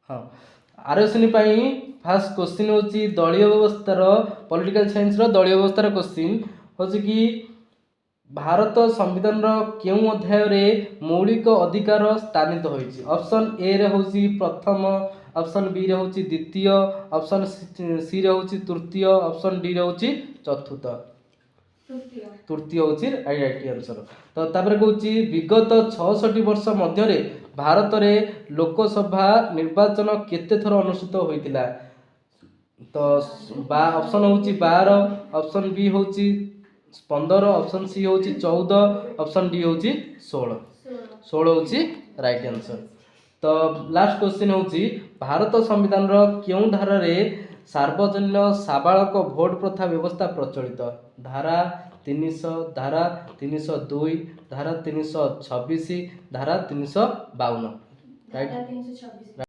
हाँ आर श्रेणी fast question होची दलीय व्यवस्थार पॉलिटिकल साइंस रो दलीय व्यवस्थार क्वेश्चन होची कि भारत संविधान केउं अध्याय रे मौलिक अधिकार स्थानित होईची। ऑप्शन ए रे होची प्रथम, ऑप्शन बी रे होची द्वितीय, ऑप्शन सी रे होची तृतीय, ऑप्शन डी रे होची चतुर्थ। तृतीय होची राइट आंसर। तो तापर कहूची विगत 66 वर्ष मध्य रे भारत रे लोकसभा निर्वाचन केते थर अनुष्ठित होइतिला। तो ऑप्शन होची 12, ऑप्शन बी होची 15, ऑप्शन सी होची 14, ऑप्शन डी होची 16। 16 होची राइट आंसर। तो लास्ट क्वेश्चन होची भारत संविधान रो केउं धारा रे सार्वजनीन साबालक भोट प्रथा व्यवस्था प्रचलित। धारा 300, धारा 302, धारा 326, धारा 352 राइट।